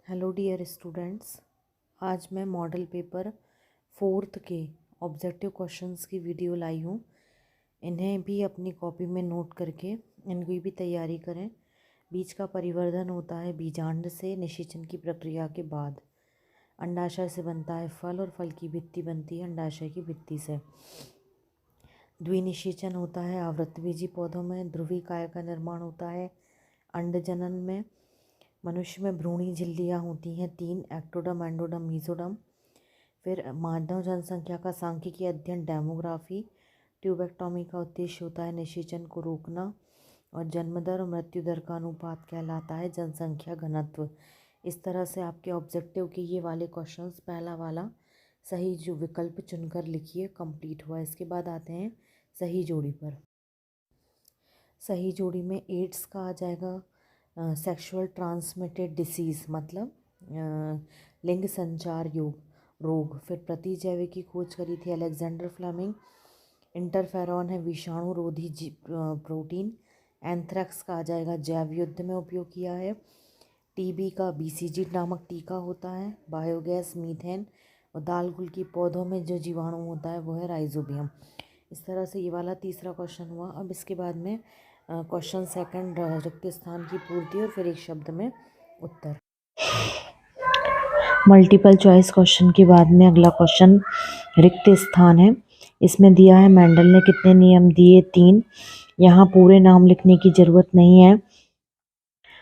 Hello dear students, आज मैं model paper 4th के ऑब्जेक्टिव क्वेश्चंस की वीडियो लाई हूँ। इन्हें भी अपनी कॉपी में नोट करके इनकी भी तैयारी करें। बीज का परिवर्धन होता है बीजांड से निषेचन की प्रक्रिया के बाद। अंडाशय से बनता है फल और फल की भित्ति बनती है अंडाशय की भित्ति से। द्विनिषेचन होता है आवृतबीजी पौधों में। ध्रुवीकाय का निर्माण होता है अंडजनन में। मनुष्य में भ्रूणी झिल्लियाँ होती हैं 3, एक्टोडर्म, एंडोडर्म, मीजोडर्म। फिर मानव जनसंख्या का सांख्यिकीय अध्ययन डेमोग्राफी। ट्यूबेक्टोमी का उद्देश्य होता है निषेचन को रोकना। और जन्म दर और मृत्यु दर का अनुपात कहलाता है जनसंख्या घनत्व। इस तरह से आपके ऑब्जेक्टिव के ये वाले क्वेश्चंस, पहला वाला सही जो विकल्प चुनकर लिखिए कंप्लीट हुआ। इसके बाद आते हैं सही जोड़ी पर। सही जोड़ी में एड्स का आ जाएगा सेक्सुअल ट्रांसमिटेड डिसीज़, मतलब लिंग संचार रोग। फिर प्रतिजैविक की खोज करी थी अलेक्जेंडर फ्लेमिंग। इंटरफेरॉन है विषाणुरोधी प्रोटीन। एंथ्रेक्स का आ जाएगा जैव युद्ध में उपयोग किया है। टीबी का बीसीजी नामक टीका होता है। Biogas methane. और दालगुल की पौधों में जो जीवाणु होता है वो है राइजोबियम। इस तरह से ये वाला तीसरा क्वेश्चन हुआ। अब इसके बाद में क्वेश्चन सेकंड रिक्त स्थान की पूर्ति और फिर एक शब्द में उत्तर। मल्टीपल चॉइस क्वेश्चन के बाद में अगला क्वेश्चन रिक्त स्थान है। इसमें दिया है मेंडल ने कितने नियम दिए, 3। यहाँ पूरे नाम लिखने की ज़रूरत नहीं है।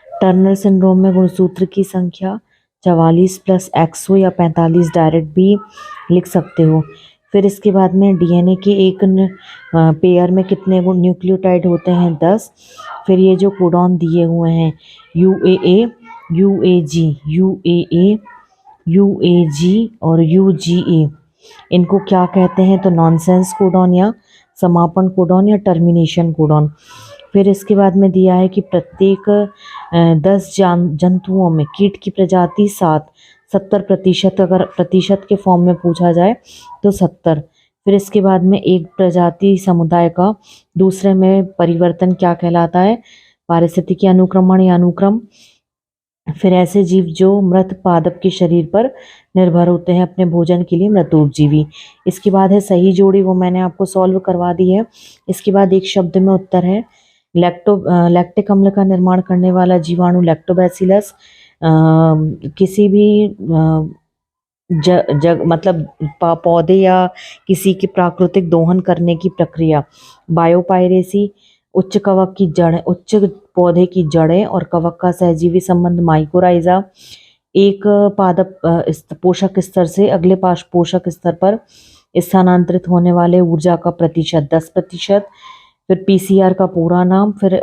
टर्नर सिंड्रोम में गुणसूत्र की संख्या 44 + x हो या 45, डायरेक्ट भी लिख सकते हो। फिर इसके बाद में डीएनए के एक पेयर में कितने न्यूक्लियोटाइड होते हैं, 10। फिर ये जो कोडॉन दिए हुए हैं UAA, UAG, UAA, UAG और UGA, इनको क्या कहते हैं? तो नॉनसेंस कोडॉन या समापन कोडॉन या टर्मिनेशन कोडॉन। फिर इसके बाद में दिया है कि प्रत्येक 10 जंतुओं में कीट की प्रजाति 7, 70%, अगर प्रतिशत के फॉर्म में पूछा जाए तो 70। फिर इसके बाद में एक प्रजाति समुदाय का दूसरे में परिवर्तन क्या कहलाता है? पारिस्थितिकी अनुक्रमण या अनुक्रम। फिर ऐसे जीव जो मृत पादप के शरीर पर निर्भर होते हैं अपने भोजन के लिए, मृतोपजीवी। इसके बाद है सही जोड़ी, वो मैंने आपको सॉल्व करवा दी है। इसके बाद एक शब्द में उत्तर है लैक्टिक अम्ल का निर्माण करने वाला जीवाणु लैक्टोबैसिलस। किसी भी मतलब पौधे या किसी की प्राकृतिक दोहन करने की प्रक्रिया बायोपायरेसी। उच्च कवक की जड़, उच्च पौधे की जड़ें और कवक का सहजीवी संबंध माइकोराइजा। एक पादप पोषक स्तर से अगले पोषक स्तर पर स्थानांतरित होने वाले ऊर्जा का प्रतिशत 10%। फिर पीसीआर का पूरा नाम। फिर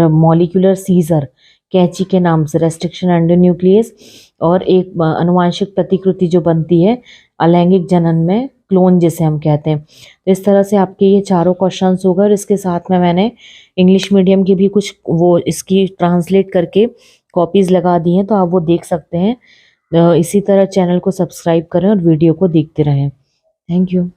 मॉलिक्यूलर सीजर कैंची के नाम से रेस्ट्रिक्शन एंडोन्यूक्लियस। और एक अनुवांशिक प्रतिकृति जो बनती है अलैंगिक जनन में, क्लोन जिसे हम कहते हैं। तो इस तरह से आपके ये चारों क्वेश्चंस हो गए। और इसके साथ में मैंने इंग्लिश मीडियम की भी कुछ वो इसकी ट्रांसलेट करके कॉपीज़ लगा दी हैं, तो आप वो देख सकते हैं। इसी तरह चैनल को सब्सक्राइब करें और वीडियो को देखते रहें। Thank you.